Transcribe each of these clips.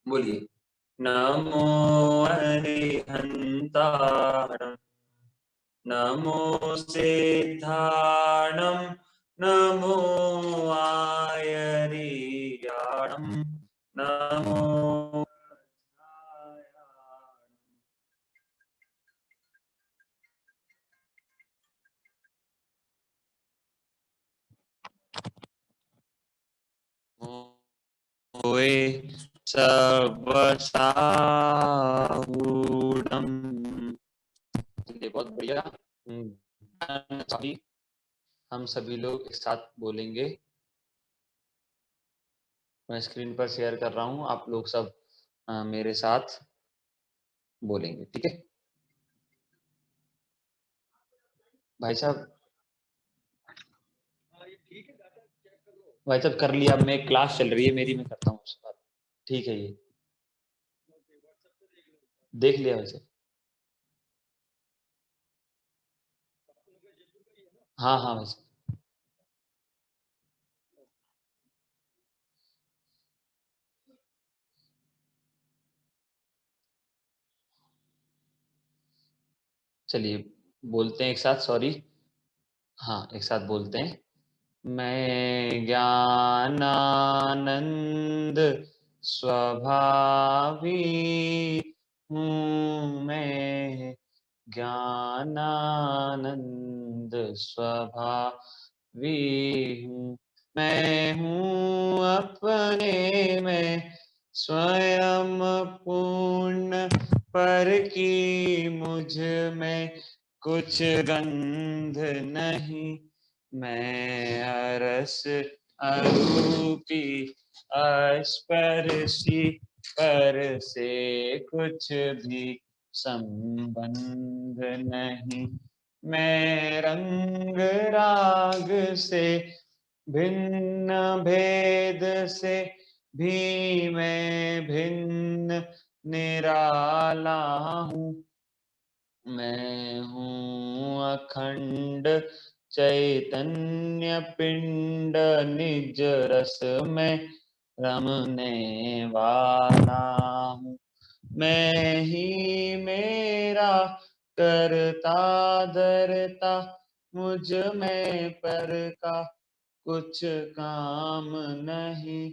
बोलिए। नमो अरिहंताणं नमो सिद्धाणं नमो आयरियाणं नमो ओए सर्वसाहूढम्। चलिए बहुत बढ़िया। हम सभी लोग एक साथ बोलेंगे। मैं स्क्रीन पर शेयर कर रहा हूँ, आप लोग सब मेरे साथ बोलेंगे, ठीक है भाई साहब? भाई साहब कर लिया, अब मैं क्लास चल रही है मेरी, मैं करता हूँ उसके बाद। ठीक है, ये देख लिया वैसे। हाँ हाँ वैसे। चलिए बोलते हैं एक साथ, सॉरी। हाँ एक साथ बोलते हैं। मैं ज्ञानानंद स्वभावी हूँ, मैं ज्ञानानंद स्वभावी हूँ। मैं हूँ अपने में स्वयं पूर्ण, पर की मुझ में कुछ गंध नहीं। मैं अरस अरूपी अस्पर्शी, पर से कुछ भी संबंध नहीं। मैं रंग राग से भिन्न, भेद से भी मैं भिन्न निराला हूँ। मैं हूँ अखंड चैतन्य पिंड, निज रस में रमने वाला हूँ। मैं ही मेरा करता धरता, मुझ में पर का कुछ काम नहीं।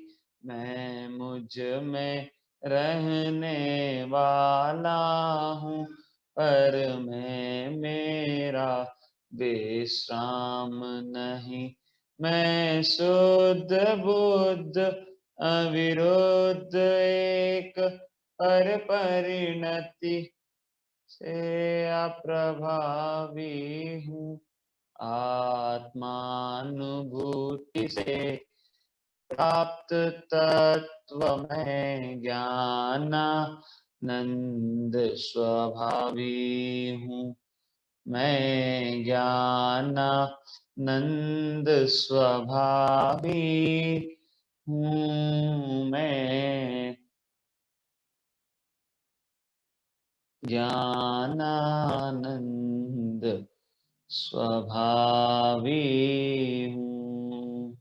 मैं मुझ में रहने वाला हूँ, पर मैं मेरा विश्राम नहीं। मैं शुद्ध बुद्ध अविरुद्ध एक, पर परिणति से अप्रभावी हूँ। आत्मानुभूति से प्राप्त तत्व में ज्ञानानंद स्वभावी हूँ। मैं ज्ञानानंद स्वभावी हूँ। मैं ज्ञानानंद स्वभावी हूँ।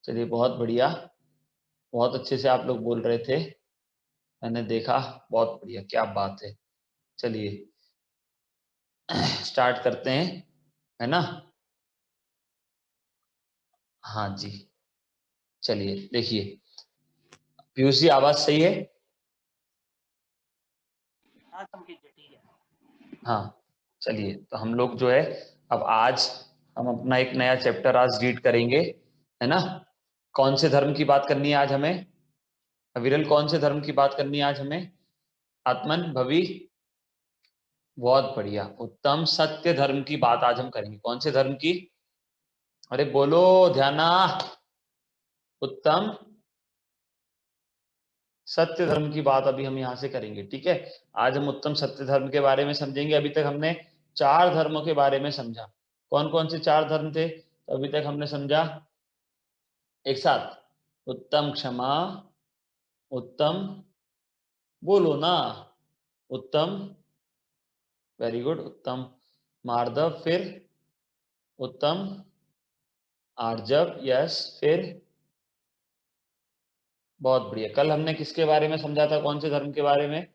चलिए बहुत बढ़िया, बहुत अच्छे से आप लोग बोल रहे थे, मैंने देखा। बहुत बढ़िया, क्या बात है। चलिए स्टार्ट करते हैं, है ना? हाँ जी। चलिए देखिए, पीयूष जी आवाज सही है? हाँ। चलिए तो हम लोग जो है, अब आज हम अपना एक नया चैप्टर आज रीड करेंगे, है ना? कौन से धर्म की बात करनी है आज हमें? विरल, कौन से धर्म की बात करनी है आज हमें? आत्मन, भवि, बहुत बढ़िया, उत्तम सत्य धर्म की बात आज हम करेंगे। कौन से धर्म की? अरे बोलो ध्याना। उत्तम सत्य धर्म की बात अभी हम यहाँ से करेंगे, ठीक है? आज हम उत्तम सत्य धर्म के बारे में समझेंगे। अभी तक हमने चार धर्मों के बारे में समझा। कौन कौन से चार धर्म थे तो अभी तक हमने समझा? एक साथ, उत्तम क्षमा, उत्तम, बोलो ना, उत्तम, वेरी गुड, उत्तम मार्दव, फिर उत्तम आर्जव, यस, फिर बहुत बढ़िया। कल हमने किसके बारे में समझा था, कौन से धर्म के बारे में?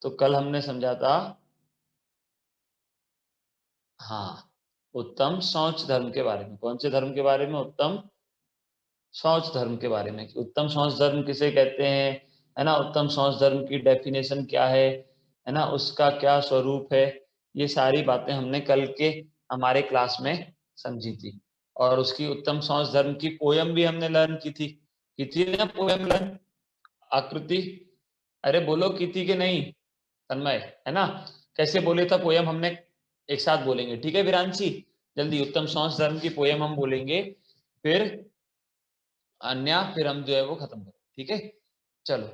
तो कल हमने समझा था, हाँ, उत्तम शौच धर्म के बारे में। कौन से धर्म के बारे में? उत्तम शौच धर्म के बारे में। उत्तम शौच धर्म किसे कहते हैं, है ना, उत्तम शौच धर्म की डेफिनेशन क्या है ना, उसका क्या स्वरूप है, ये सारी बातें हमने कल के हमारे क्लास में समझी थी। और उसकी उत्तम शौच धर्म की पोयम भी हमने लर्न की थी ना, पोयम लर्न। आकृति, अरे बोलो की थी कि नहीं तन्मय, है ना? कैसे बोले था पोयम हमने? एक साथ बोलेंगे, ठीक है विरांशी? जल्दी, उत्तम शौच धर्म की पोयम हम बोलेंगे, फिर अन्य, फिर हम जो है वो खत्म करें, ठीक है? चलो,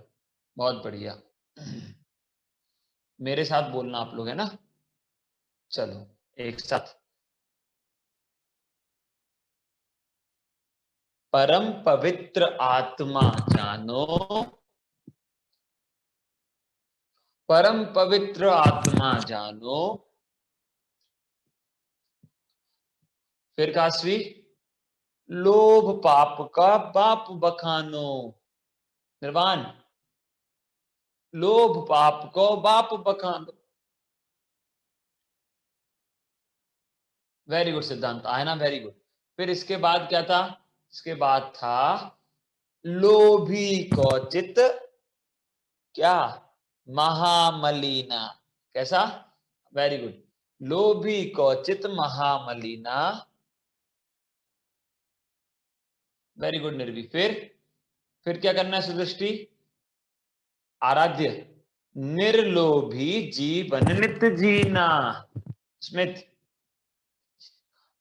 बहुत बढ़िया। मेरे साथ बोलना आप लोग, है ना? चलो एक साथ। परम पवित्र आत्मा जानो, परम पवित्र आत्मा जानो, फिर काशवी, लोभ पाप का बाप बखानो। निर्वाण, लोभ पाप को बाप बखानो। वेरी गुड सिद्धांत, आया ना? Very good. फिर इसके बाद क्या था? इसके बाद था लोभी को चित क्या? महामलीना। कैसा? Very good. लोभी को चित महामलीना। Very good निर्वी। फिर क्या करना है सुदृष्टि? आराध्य, निर्लोभी जीवन नित जीना। स्मिथ,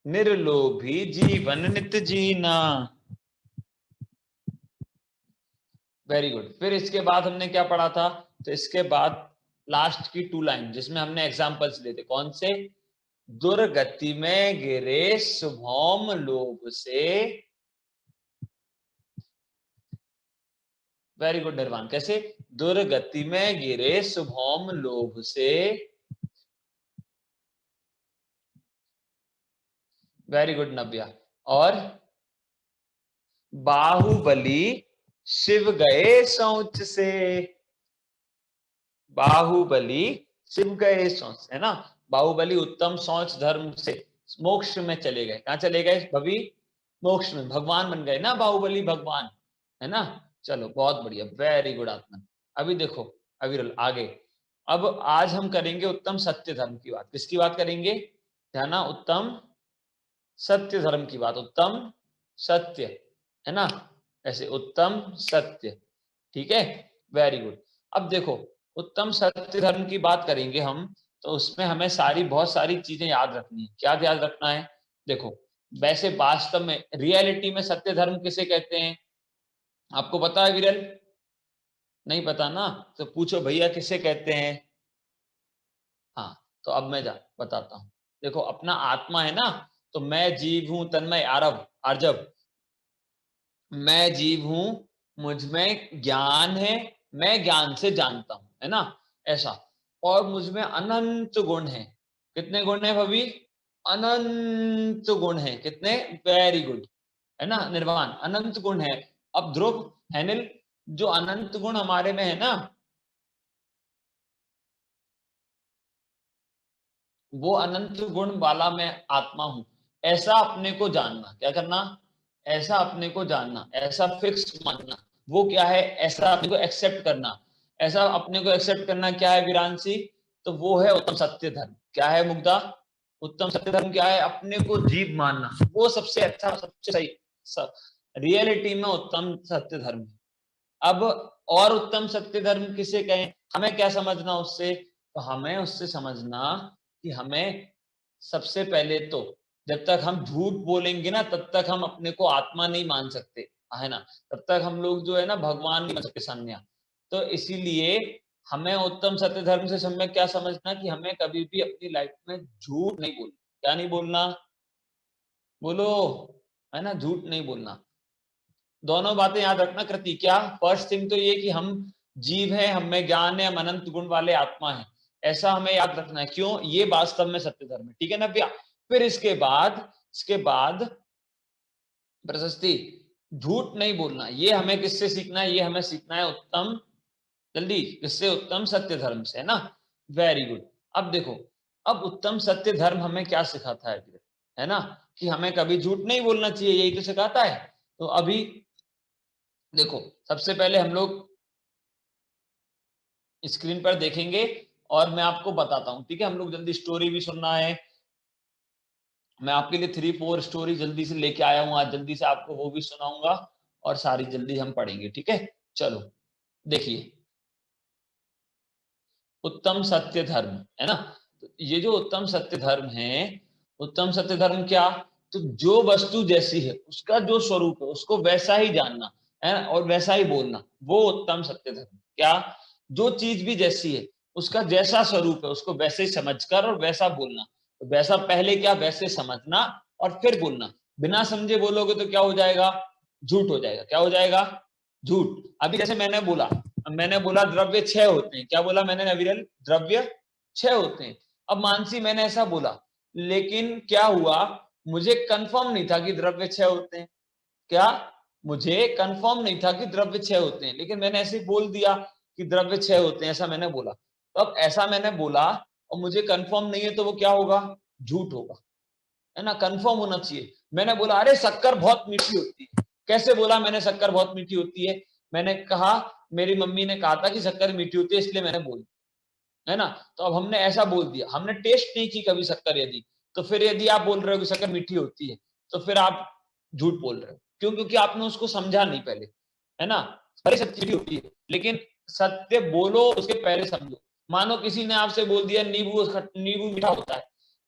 निर्लोभी जीवन नित जीना। Very good. फिर इसके बाद हमने क्या पढ़ा था? तो इसके बाद लास्ट की 2 लाइन जिसमें हमने एग्जांपल्स लिए थे, कौन से? दुर्गति में गिरे शुभोम लोभ से। वेरी गुड निर्वाण, कैसे? दुर्गति में गिरे शुभोम लोभ से। वेरी गुड नव्या। और बाहुबली शिव गए सोच से। बाहुबली शिव गए सोच, है ना? बाहुबली उत्तम सोच धर्म से मोक्ष में चले गए। कहां चले गए भभी? मोक्ष में, भगवान बन गए ना बाहुबली, भगवान, है ना? चलो बहुत बढ़िया, वेरी गुड आत्मा। अभी देखो अविरल आगे, अब आज हम करेंगे उत्तम सत्य धर्म की बात। किसकी बात करेंगे? ध्यान, उत्तम सत्य धर्म की बात। उत्तम सत्य, है ना? ऐसे उत्तम सत्य, ठीक है? Very good. अब देखो, उत्तम सत्य धर्म की बात करेंगे हम, तो उसमें हमें बहुत सारी चीजें याद रखनी है। क्या याद रखना है? देखो, वैसे वास्तव में रियलिटी में सत्य धर्म किसे कहते हैं? आपको पता है विरल? नहीं पता ना? तो पूछो भैया किसे कहते हैं? हाँ, तो अब मैं बताता हूँ। देखो, अपना आत्मा है ना, तो मैं जीव हूं, तन्मय, आरव, आर्जव, मैं जीव हूं, मुझ में ज्ञान है, मैं ज्ञान से जानता हूं, है ना? ऐसा। और मुझ में अनंत गुण है। कितने गुण है भवी? अनंत गुण है। कितने? वेरी गुड, है ना निर्वाण? अनंत गुण है। अब ध्रुव, हैनिल, जो अनंत गुण हमारे में है ना, वो अनंत गुण वाला मैं आत्मा हूं, ऐसा अपने को जानना। क्या करना? ऐसा अपने को जानना, ऐसा फिक्स मानना। वो क्या है? ऐसा अपने को एक्सेप्ट करना। ऐसा अपने को एक्सेप्ट करना क्या है विरांशी? तो वो है उत्तम सत्य धर्म। क्या है मुग्धा? उत्तम सत्य धर्म क्या है? अपने को जीव मानना। वो सबसे अच्छा, सबसे सही रियलिटी में उत्तम सत्य धर्म। अब और उत्तम सत्य धर्म किसे कहें? हमें क्या समझना उससे? तो हमें उससे समझना कि हमें सबसे पहले तो, जब तक हम झूठ बोलेंगे ना, तब तक हम अपने को आत्मा नहीं मान सकते, है ना? तब तक हम लोग जो है ना भगवान नहीं मान सकते, संज्ञा। तो इसीलिए हमें उत्तम सत्य धर्म से समय क्या समझना कि हमें कभी भी अपनी लाइफ में झूठ नहीं बोलना। क्या नहीं बोलना? बोलो, है ना? झूठ नहीं बोलना। दोनों बातें याद रखना। कृति क्या? फर्स्ट थिंग तो ये कि हम जीव हैं, हम में ज्ञान है, हम अनंत गुण वाले आत्मा है, ऐसा हमें याद रखना है। क्यों? ये वास्तव में सत्य धर्म है, ठीक है ना भैया? फिर इसके बाद प्रशस्ति, झूठ नहीं बोलना, ये हमें किससे सीखना है? ये हमें सीखना है उत्तम, जल्दी किससे? उत्तम सत्य धर्म से, है ना। Very good. अब देखो, अब उत्तम सत्य धर्म हमें क्या सिखाता है ना, कि हमें कभी झूठ नहीं बोलना चाहिए, यही तो सिखाता है। तो अभी देखो, सबसे पहले हम लोग स्क्रीन पर देखेंगे और मैं आपको बताता हूं, ठीक है। हम लोग जल्दी स्टोरी भी सुनना है, मैं आपके लिए 3-4 स्टोरी जल्दी से लेके आया हूं आज, जल्दी से आपको वो भी सुनाऊंगा और सारी जल्दी हम पढ़ेंगे, ठीक है। चलो देखिए, उत्तम सत्य धर्म, है ना। तो ये जो उत्तम सत्य धर्म है, उत्तम सत्य धर्म क्या? तो जो वस्तु जैसी है उसका जो स्वरूप है उसको वैसा ही जानना, है ना, और वैसा ही बोलना, वो उत्तम सत्य धर्म। क्या? जो चीज भी जैसी है उसका जैसा स्वरूप है उसको वैसे ही समझकर और वैसा बोलना। तो वैसा पहले क्या? वैसे समझना और फिर बोलना। बिना समझे बोलोगे तो क्या हो जाएगा? झूठ हो जाएगा। क्या हो जाएगा? झूठ। अभी जैसे मैंने बोला द्रव्य 6 होते हैं। क्या बोला मैंने अविरल? द्रव्य 6 होते हैं। अब मानसी मैंने ऐसा बोला, लेकिन क्या हुआ, मुझे कंफर्म नहीं था कि द्रव्य 6 होते हैं। क्या? मुझे कंफर्म नहीं था कि द्रव्य 6 होते हैं, लेकिन मैंने ऐसे बोल दिया कि द्रव्य 6 होते हैं, ऐसा मैंने बोला। तो अब ऐसा मैंने बोला और मुझे कंफर्म नहीं है, तो वो क्या होगा? झूठ होगा, है ना। कंफर्म होना चाहिए। मैंने बोला अरे शक्कर बहुत मीठी होती है। कैसे बोला मैंने शक्कर बहुत मीठी होती है? मैंने कहा, मेरी मम्मी ने कहा था कि शक्कर मीठी होती है, इसलिए मैंने बोल, है ना। तो अब हमने ऐसा बोल दिया, हमने टेस्ट नहीं की कभी शक्कर, यदि तो फिर यदि आप बोल रहे हो कि शक्कर मीठी होती है, तो फिर आप झूठ बोल रहे हो। क्यों? क्योंकि आपने उसको समझा नहीं पहले, है ना। अरे सच्ची होती है, लेकिन सत्य बोलो उसके पहले समझो। मानो किसी ने आपसे बोल दिया नींबू नींबू मीठा होता है,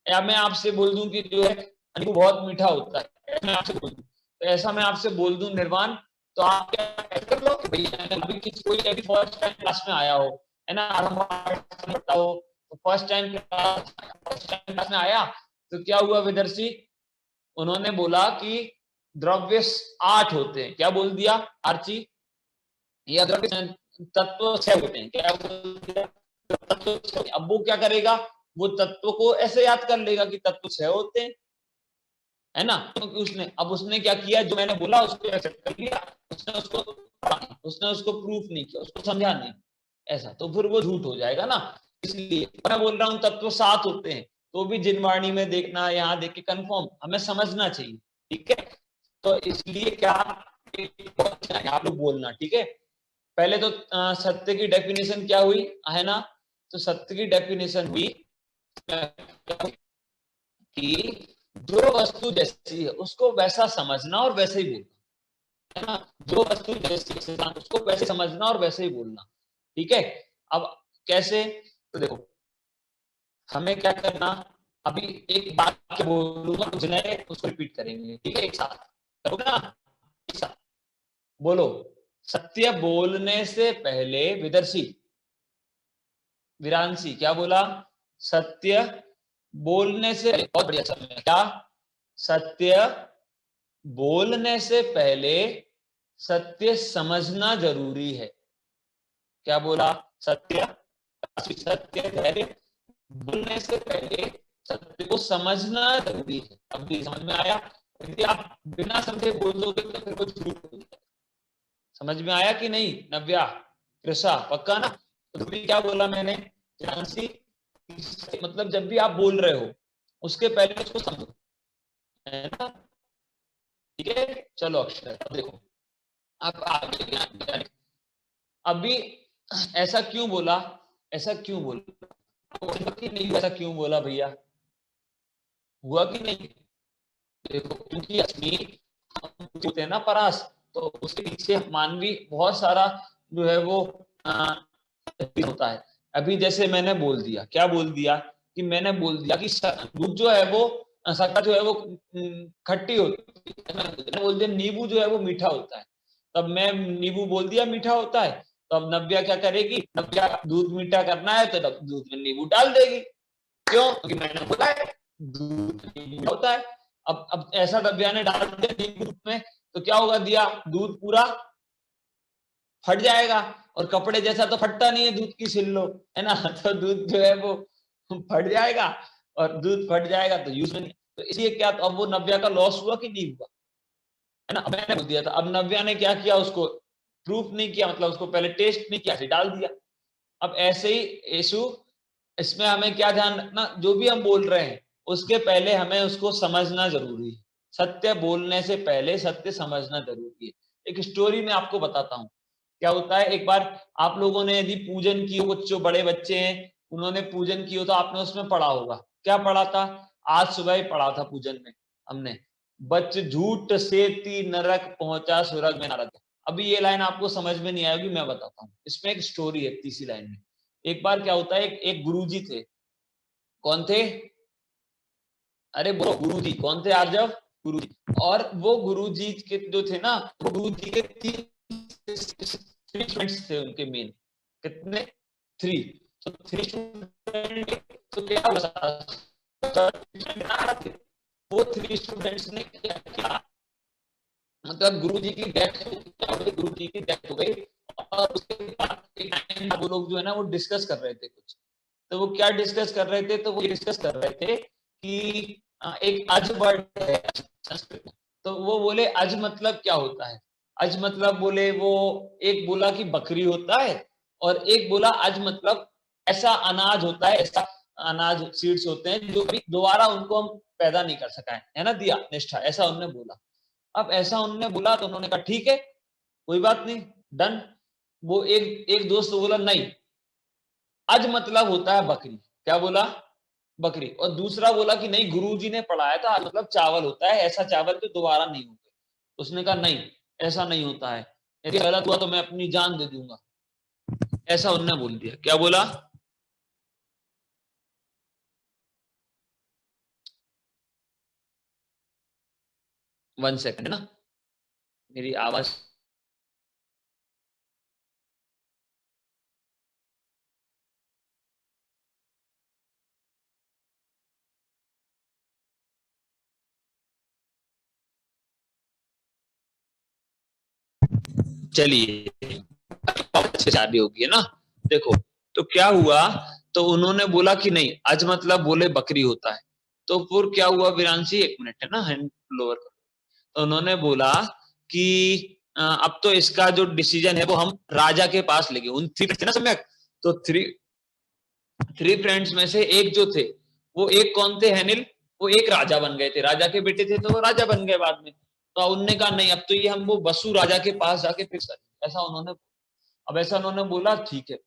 या मैं आपसे बोल दूं कि जो है नींबू बहुत मीठा होता है, मैं आपसे बोल दूं, तो ऐसा मैं आपसे बोल दूं निर्वाण, तो आप क्या कर लो कि भैया अभी कोई अभी फर्स्ट टाइम क्लास में आया हो, है ना, पढ़ता हो, तो फर्स्ट टाइम क्लास में आया, तो क्या हुआ विदर्शी? उन्होंने बोला कि द्रव्य 8 होते हैं। क्या बोल दिया आर्ची? या द्रव्य तत्व 6 होते हैं। क्या बोल दिया? तत्व। अब वो क्या करेगा? वो तत्व को ऐसे याद कर लेगा कि तत्व 6 होते हैं, है ना। क्योंकि उसने क्या किया, जो मैंने बोला उसको एक्सेप्ट कर लिया, उसने उसको प्रूफ नहीं किया, उसको समझा नहीं, ऐसा तो फिर वो झूठ हो जाएगा ना। इसलिए मैं बोल रहा हूँ तत्व 7 होते हैं, तो भी जिनवाणी में देखना, यहाँ देख के कंफर्म हमें समझना चाहिए, ठीक है। तो इसलिए क्या, आप लोग बोलना, ठीक है। पहले तो सत्य की डेफिनेशन क्या हुई, है ना। तो सत्य की डेफिनेशन हुई कि जो वस्तु जैसी है उसको वैसा समझना और वैसे ही बोलना, है ना। जो वस्तु जैसी है उसको वैसे समझना और वैसे ही बोलना, ठीक है। अब कैसे? तो देखो, हमें क्या करना, अभी एक बात बोलूंगा, कुछ नए उसको रिपीट करेंगे, ठीक है। एक साथ करोगे ना, एक साथ बोलो। सत्य बोलने से पहले विदर्शी, विरांशी क्या बोला? सत्य बोलने से, बहुत बढ़िया शब्द है। क्या? सत्य बोलने से पहले सत्य समझना जरूरी है। क्या बोला? सत्य, सत्य पहले बोलने से पहले सत्य को समझना जरूरी है। अब भी समझ में आया? यदि आप बिना समझे बोल दोगे तो फिर वो झूठ हो जाएगा। समझ में आया कि नहीं नव्या, कृषा, पक्का ना? तो भी क्या बोला मैंने, जानसी, मतलब जब भी आप बोल रहे हो उसके पहले उसको समझो, है ना, ठीक है। चलो अक्षर, अब देखो, अब आगे अभी ऐसा क्यों बोला, ऐसा क्यों बोला कि नहीं, ऐसा क्यों बोला भैया, हुआ कि नहीं? देखो, क्योंकि अश्मी होते हैं ना परास, तो उसके पीछे मानवी बहुत सारा जो है वो होता है। अभी जैसे मैंने बोल दिया, क्या बोल दिया, कि मैंने बोल दिया कि दूध जो है वो शक्कर जो है वो खट्टी होती है। मैंने बोल दिया नींबू जो है वो मीठा होता है, तब मैं नींबू बोल दिया मीठा होता है, तो अब नव्या क्या करेगी, नव्या दूध मीठा करना है तो दूध में नींबू डाल देगी। क्यों? क्योंकि मैंने बोला है दूध मीठा होता है। अब ऐसा नव्या ने डाल दिया नींबू में, तो क्या होगा, दिया दूध पूरा फट जाएगा, और कपड़े जैसा तो फटता नहीं है, दूध की छिल लो, है ना, तो दूध जो है वो फट जाएगा, और दूध फट जाएगा तो यूज में नहीं। तो इसलिए क्या, तो अब वो नव्या का लॉस हुआ कि नहीं हुआ, है ना। अब मैंने बोल दिया था, अब नव्या ने क्या किया, उसको प्रूफ नहीं किया, मतलब उसको पहले टेस्ट नहीं किया, ऐसे डाल दिया। अब ऐसे ही यीशु, इसमें हमें क्या ध्यान रखना, जो भी हम बोल रहे हैं उसके पहले हमें उसको समझना जरूरी है। सत्य बोलने से पहले सत्य समझना जरूरी है। एक स्टोरी में आपको बताता हूँ क्या होता है। एक बार आप लोगों ने यदि पूजन की, कुछ जो बड़े बच्चे हैं उन्होंने पूजन की हो, तो आपने उसमें पढ़ा होगा। क्या पढ़ा था? आज सुबह ही पढ़ा था पूजन में हमने, बच झूठ से ती नरक पहुंचा स्वर्ग में नारद। अभी ये लाइन आपको समझ में नहीं आएगी, मैं बताता हूँ। इसमें एक स्टोरी है तीसरी लाइन में। एक बार क्या होता है, एक गुरुजी थे। कौन थे? अरे बोलो गुरुजी कौन थे आर्जव? गुरुजी। और वो गुरुजी के जो थे ना, वो गुरुजी के थ्री स्टूडेंट्स थे उनके मेन। कितने? थ्री। तो थ्री स्टूडेंट, तो क्या वो थ्री स्टूडेंट्स ने क्या किया, मतलब गुरुजी की डेथ हो गई, गुरुजी की डेथ हो गई। और उसके बाद एक टाइम वो लोग जो है ना वो डिस्कस कर रहे थे कुछ। तो वो क्या डिस्कस कर रहे थे? तो वो डिस्कस कर रहे थे कि एक अज वर्ड है संस्कृत में। तो वो बोले अज मतलब क्या होता है? अज मतलब बोले वो, एक बोला कि बकरी होता है, और एक बोला अज मतलब ऐसा अनाज होता है, ऐसा अनाज सीड्स होते हैं जो भी दोबारा उनको हम पैदा नहीं कर सका है ना, दिया निष्ठा, ऐसा उन्होंने बोला। अब ऐसा उन्होंने बोला तो उन्होंने कहा ठीक है, कोई बात नहीं, डन। वो एक एक दोस्त बोला नहीं, अज मतलब होता है बकरी। क्या बोला? बकरी। और दूसरा बोला कि नहीं, गुरुजी ने पढ़ाया था अज मतलब चावल होता है, ऐसा चावल तो दोबारा नहीं होते। उसने कहा नहीं, ऐसा नहीं होता है, यदि गलत हुआ तो मैं अपनी जान दे दूंगा। ऐसा उन्होंने बोल दिया। क्या बोला? 1 सेकंड ना, मेरी आवाज। चलिए अच्छे शादी होगी है ना। देखो, तो क्या हुआ, तो उन्होंने बोला कि नहीं, अज मतलब बोले बकरी होता है। तो फिर क्या हुआ विरांशी, 1 मिनट है ना, हैंड लोअर। तो उन्होंने बोला कि अब तो इसका जो डिसीजन है वो हम राजा के पास लेंगे। उन थ्री थे ना सम्यक, तो थ्री थ्री फ्रेंड्स में से एक जो थे, वो एक कौन थे? हैनिल। वो एक राजा बन गए थे, राजा के बेटे थे, तो वो राजा बन गए बाद में। तो उनने कहा नहीं, अब तो ये हम वो वसु राजा के पास जाके फिक्स करेंगे, ऐसा उन्होंने। अब ऐसा उन्होंने बोला ठीक है।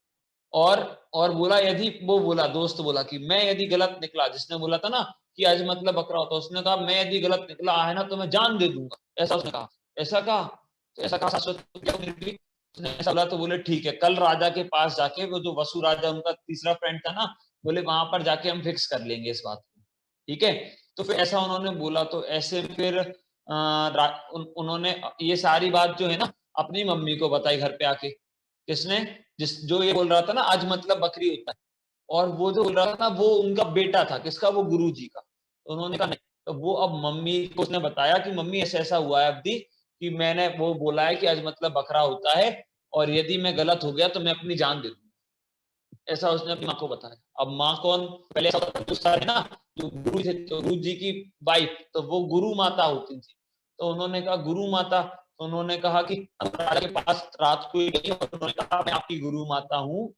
और और बोला, यदि वो बोला, दोस्त बोला कि मैं यदि गलत निकला, जिसने बोला था ना कि आज मतलब बकरा होता, उसने कहा मैं यदि गलत निकला है ना तो मैं जान दे दूंगा, ऐसा उसने कहा। ऐसा कहा, तो ऐसा कहा शाश्वत उसने ऐसा बोला। तो बोले ठीक है, कल राजा के पास जाके, वो जो वसु राजा उनका तीसरा फ्रेंड था ना, बोले वहां पर जाके हम फिक्स कर लेंगे इस बात को, ठीक है। तो फिर ऐसा उन्होंने बोला। तो ऐसे फिर उन्होंने ये सारी बात जो है ना अपनी मम्मी को बताई घर पे आके। किसने? जिस जो ये बोल रहा था ना आज मतलब बकरी होता है, और वो जो बोल रहा था ना वो उनका बेटा था। किसका? वो गुरु जी का। तो उन्होंने कहा नहीं। तो वो अब मम्मी को उसने बताया कि मम्मी ऐसा ऐसा हुआ है अब्दी, कि मैंने वो बोला है कि आज मतलब बकरा होता है, और यदि मैं गलत हो गया तो मैं अपनी जान दे दूंगा। ऐसा उसने अपनी माँ को बताया। अब माँ कौन? पहले ऐसा होता है ना, जो गुरु थे, तो गुरु जी की वाइफ, तो वो गुरु माता होती थी। तो उन्होंने कहा गुरु माता। तो उन्होंने कहा कि राजा के पास रात को ही गई, और उन्होंने कहा मैं आपकी गुरु माता हूँ,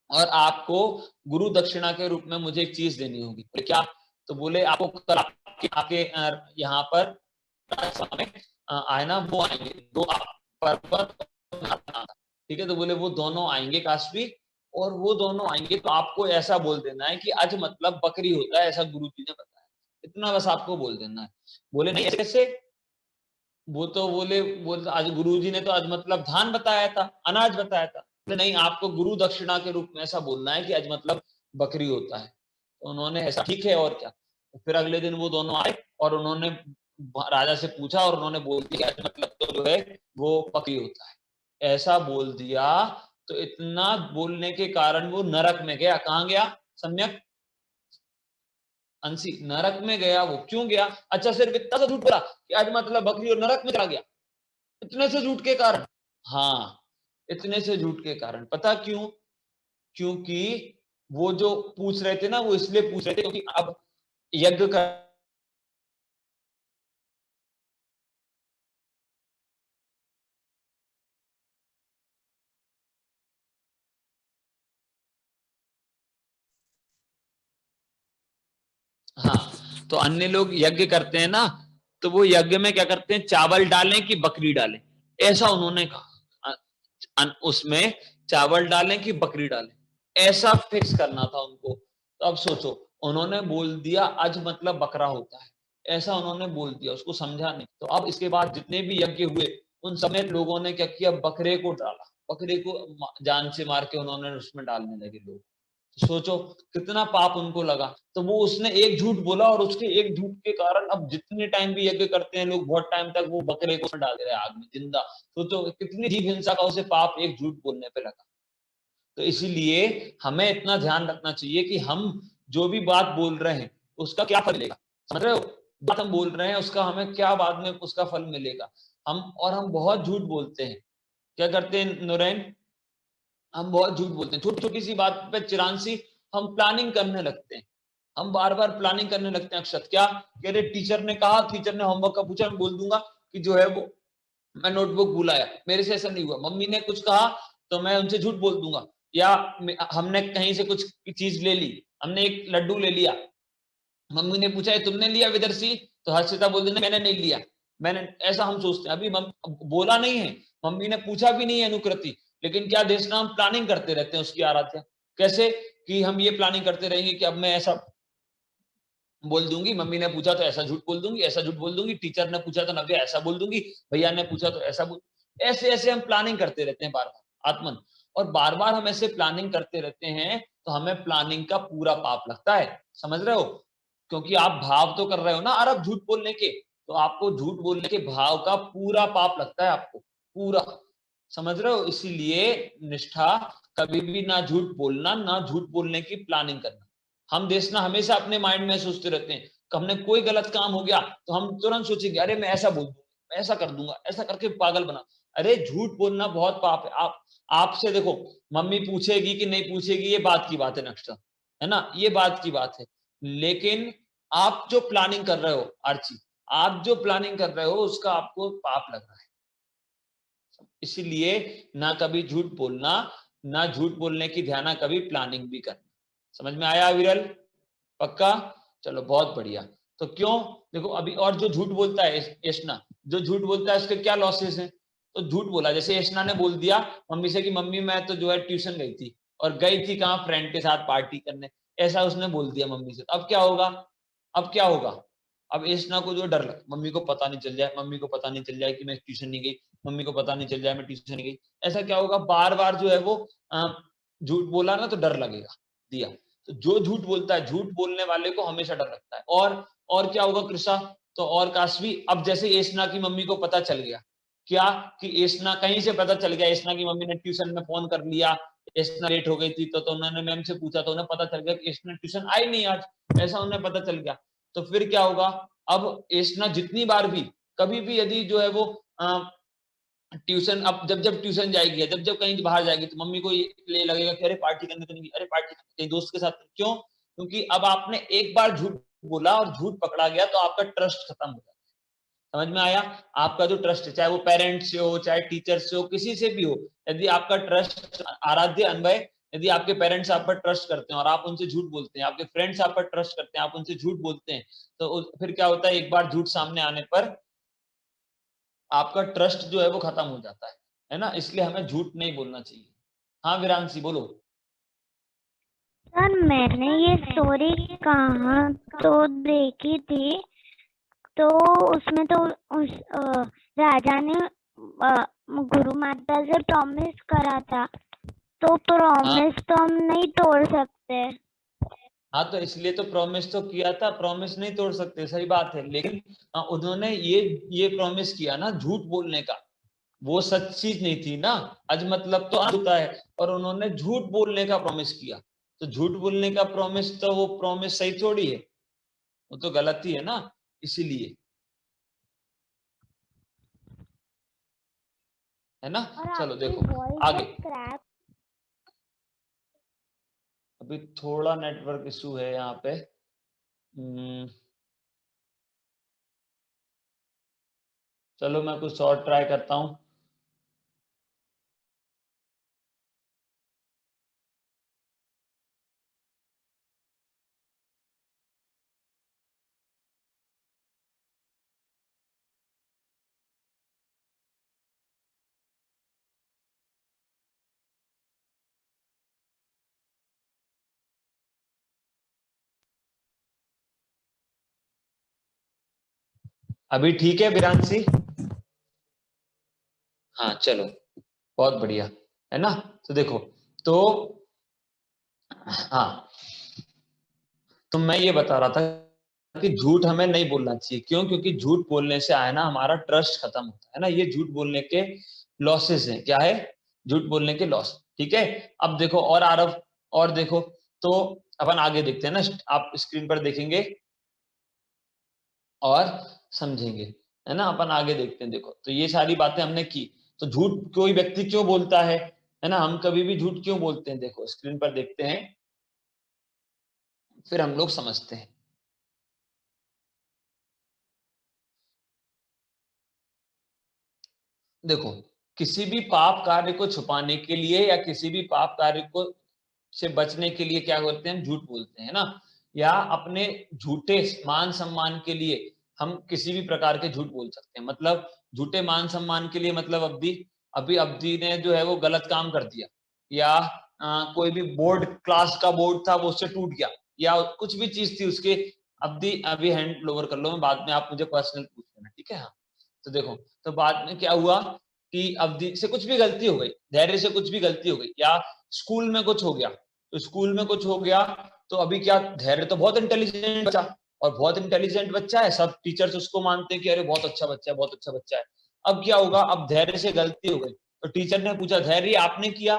और आपको गुरु दक्षिणा के रूप में मुझे एक चीज देनी होगी। बोले क्या? तो बोले आपको कल आपके यहाँ पर में आए ना, वो आएंगे दो पर्वत, ठीक है। तो बोले वो दोनों आएंगे काशवी, और वो दोनों आएंगे तो आपको ऐसा बोल देना है कि आज मतलब बकरी होता है, ऐसा गुरु जी ने बताया। इतना बस आपको बोल देना है। बोले नहीं ऐसे कैसे? वो तो बोले आज गुरुजी ने तो आज मतलब धान बताया था, अनाज बताया था। तो नहीं, आपको गुरु दक्षिणा के रूप में ऐसा बोलना है कि आज मतलब बकरी होता है। तो उन्होंने ऐसा, ठीक है और क्या। तो फिर अगले दिन वो दोनों आए, और उन्होंने राजा से पूछा, और उन्होंने बोल दिया आज मतलब तो जो है वो बकरी होता है, ऐसा बोल दिया। तो इतना बोलने के कारण वो नरक में गया। कहाँ गया सम्यक? अंशी नरक में गया। वो क्यों गया? अच्छा, सिर्फ इतना सा झूठ बोला कि आज मतलब बकरी, और नरक में चला गया, इतने से झूठ के कारण। हाँ, इतने से झूठ के कारण। पता क्यों? क्योंकि वो जो पूछ रहे थे ना, वो इसलिए पूछ रहे थे क्योंकि अब यज्ञ कर तो अन्य लोग यज्ञ करते हैं ना, तो वो यज्ञ में क्या करते हैं, चावल डालें कि बकरी डालें, ऐसा उन्होंने कहा। उसमें चावल डालें कि बकरी डालें, ऐसा फिक्स करना था उनको। तो अब सोचो, उन्होंने बोल दिया अज मतलब बकरा होता है, ऐसा उन्होंने बोल दिया, उसको समझा नहीं। तो अब इसके बाद जितने भी यज्ञ हुए उन समेत लोगों ने क्या किया, बकरे को डाला, बकरे को जान से मार के उन्होंने उसमें डालने लगे लोग। सोचो कितना पाप उनको लगा। तो वो उसने एक झूठ बोला और उसके एक झूठ के कारण अब जितने टाइम भी यज्ञ करते हैं लोग, बहुत टाइम तक वो बकरे को डाल दे रहे हैं आग में जिंदा। सोचो कितनी जीव हिंसा का उसे पाप एक झूठ बोलने पे लगा। तो इसीलिए हमें इतना ध्यान रखना चाहिए कि हम जो भी बात बोल रहे हैं उसका क्या फल मिलेगा, समझ रहे हो, बात हम बोल रहे हैं उसका हमें क्या बाद में उसका फल मिलेगा। हम बहुत झूठ बोलते हैं, क्या करते हैं नूरैन, हम बहुत झूठ बोलते हैं, छोटी छोटी सी बात पे चिरांशी हम प्लानिंग करने लगते हैं, हम बार बार प्लानिंग करने लगते हैं। अक्षत क्या कह रहे, टीचर ने कहा, टीचर ने होमवर्क का पूछा, मैं बोल दूंगा कि जो है वो मैं नोटबुक भूलाया, मेरे से ऐसा नहीं हुआ। मम्मी ने कुछ कहा तो मैं उनसे झूठ बोल दूंगा, या हमने कहीं से कुछ चीज ले ली, हमने एक लड्डू ले लिया, मम्मी ने पूछा तुमने लिया विदर्शी, तो हर्षिता बोल देना मैंने नहीं लिया, मैंने, ऐसा हम सोचते हैं। अभी बोला नहीं है, मम्मी ने पूछा भी नहीं है अनुकृति, लेकिन क्या देशना हम प्लानिंग करते रहते हैं उसकी आराध्या। कैसे कि हम ये प्लानिंग करते रहेंगे कि अब मैं ऐसा बोल दूंगी, मम्मी ने पूछा तो ऐसा झूठ बोल दूंगी, ऐसा झूठ बोल दूंगी, टीचर ने पूछा तो नव्या ऐसा बोल दूंगी, भैया ने पूछा तो ऐसा बोल, ऐसे ऐसे हम प्लानिंग करते रहते हैं बार बार आत्मन। और बार बार हम ऐसे प्लानिंग करते रहते हैं तो हमें प्लानिंग का पूरा पाप लगता है, समझ रहे हो, क्योंकि आप भाव तो कर रहे हो ना अरब झूठ बोलने के, तो आपको झूठ बोलने के भाव का पूरा पाप लगता है आपको, पूरा, समझ रहे हो। इसीलिए निष्ठा, कभी भी ना झूठ बोलना, ना झूठ बोलने की प्लानिंग करना। हम देखना हमेशा अपने माइंड में सोचते रहते हैं, हमने कोई गलत काम हो गया तो हम तुरंत सोचेंगे अरे मैं ऐसा बोल दूंगा, मैं ऐसा कर दूंगा, ऐसा करके पागल बना। अरे झूठ बोलना बहुत पाप है। आप आपसे देखो, मम्मी पूछेगी कि नहीं पूछेगी ये बात की बात है नक्शा, है ना, ये बात की बात है, लेकिन आप जो प्लानिंग कर रहे हो आर्ची, आप जो प्लानिंग कर रहे हो उसका आपको पाप लग रहा है। इसीलिए ना कभी झूठ बोलना, ना झूठ बोलने की ध्यान, कभी प्लानिंग भी करना। समझ में आया विरल, पक्का, चलो बहुत बढ़िया। तो क्यों, देखो अभी, और जो झूठ बोलता है यशना, जो झूठ बोलता है उसके क्या लॉसेस हैं। तो झूठ बोला, जैसे यशना ने बोल दिया मम्मी से कि मम्मी मैं तो जो है ट्यूशन गई थी, और गई थी कहाँ, फ्रेंड के साथ पार्टी करने, ऐसा उसने बोल दिया मम्मी से। अब क्या होगा, अब क्या होगा, अब यशना को जो डर लग, मम्मी को पता नहीं चल जाए, मम्मी को पता नहीं चल जाए कि मैं ट्यूशन नहीं गई, मम्मी को पता नहीं चल जाए मैं ट्यूशन नहीं गई, ऐसा क्या होगा, बार बार जो है वो झूठ बोला ना तो डर लगेगा दिया। तो जो झूठ बोलता है, झूठ बोलने वाले को हमेशा डर लगता है। और क्या होगा कृषा, तो और काशवी, अब जैसे एसना की मम्मी को पता चल गया, क्या कि एसना कहीं से पता चल गया, एसना की मम्मी ने ट्यूशन में फोन कर लिया, एसना लेट हो गई थी तो उन्होंने मैम से पूछा तो उन्हें पता चल गया कि एसना ट्यूशन आई नहीं आज, ऐसा उन्हें पता चल गया। तो फिर क्या होगा, अब एसना जितनी बार भी, कभी भी यदि जो है वो ट्यूशन, अब जब जब ट्यूशन जाएगी, जब जब कहीं बाहर जाएगी तो मम्मी को ये लगेगा कि अरे पार्टी करने तो नहीं, अरे पार्टी कहीं दोस्त के साथ, क्यों, क्योंकि अब आपने एक बार झूठ बोला और झूठ पकड़ा गया तो आपका ट्रस्ट खत्म हो जाता है। समझ में आया, आपका जो ट्रस्ट है, चाहे वो पेरेंट्स से हो, चाहे टीचर से हो, किसी से भी हो, यदि आपका ट्रस्ट, आराध्य अन्वय, यदि आपके पेरेंट्स आप पर ट्रस्ट करते हैं और आप उनसे झूठ बोलते हैं, आपके फ्रेंड्स आप पर ट्रस्ट करते हैं, आप उनसे झूठ बोलते हैं, तो फिर क्या होता है, एक बार झूठ सामने आने पर आपका ट्रस्ट जो है वो खत्म हो जाता है ना, इसलिए हमें झूठ नहीं बोलना चाहिए। हाँ विरांशी बोलो। सर मैंने ये स्टोरी कहाँ तो देखी थी, तो उसमें तो उस राजा ने गुरु माता से प्रॉमिस करा था, तो प्रॉमिस तो हम नहीं तोड़ सकते। हाँ तो इसलिए तो प्रॉमिस तो किया था, प्रॉमिस नहीं तोड़ सकते, सही बात है, लेकिन उन्होंने ये प्रॉमिस किया ना झूठ बोलने का, वो सच चीज नहीं थी ना, आज मतलब तो आज होता है, और उन्होंने झूठ बोलने का प्रॉमिस किया, तो झूठ बोलने का प्रॉमिस, तो वो प्रॉमिस सही थोड़ी है, वो तो गलत ही है ना, इसीलिए, है ना। और चलो आपकी देखो वॉइस आगे, बहुत क्रैक। अभी थोड़ा नेटवर्क इशू है यहाँ पे। चलो मैं कुछ और ट्राई करता हूँ। अभी ठीक है विरांशी? हाँ चलो, बहुत बढ़िया, है ना। तो देखो, तो हाँ, तो मैं ये बता रहा था कि झूठ हमें नहीं बोलना चाहिए। क्यों? क्योंकि झूठ बोलने से आया ना हमारा ट्रस्ट खत्म होता है ना। ये झूठ बोलने के लॉसेस हैं। क्या है? झूठ बोलने के लॉस। ठीक है। अब देखो और आरव, और देखो, तो अपन आगे देखते हैं ना, आप स्क्रीन पर देखेंगे और समझेंगे, है ना। अपन आगे देखते हैं। देखो, तो ये सारी बातें हमने की। तो झूठ कोई व्यक्ति क्यों बोलता है ना, हम कभी भी झूठ क्यों बोलते हैं, देखो स्क्रीन पर देखते हैं, फिर हम लोग समझते हैं। देखो, किसी भी पाप कार्य को छुपाने के लिए या किसी भी पाप कार्य को से बचने के लिए क्या करते हैं, हम झूठ बोलते हैं ना। या अपने झूठे मान सम्मान के लिए हम किसी भी प्रकार के झूठ बोल सकते हैं। मतलब झूठे मान सम्मान के लिए, मतलब अभी अवधि ने जो है वो गलत काम कर दिया, या कोई भी बोर्ड, क्लास का बोर्ड था वो उससे टूट गया, या कुछ भी चीज थी उसके। अवधि अभी हैंड ओवर कर लो, मैं बाद में आप मुझे पर्सनल पूछ लेना, ठीक है। हाँ, तो देखो, तो बाद में क्या हुआ कि अवधि से कुछ भी गलती हो गई, धैर्य से कुछ भी गलती हो गई, या स्कूल में कुछ हो गया, तो स्कूल में कुछ हो गया, तो अभी क्या, धैर्य तो बहुत इंटेलिजेंट बच्चा, और बहुत इंटेलिजेंट बच्चा है, सब टीचर्स उसको मानते हैं कि अरे बहुत अच्छा बच्चा है, बहुत अच्छा बच्चा है। अब क्या होगा, अब धैर्य से गलती हो गई, तो टीचर ने पूछा धैर्य आपने किया,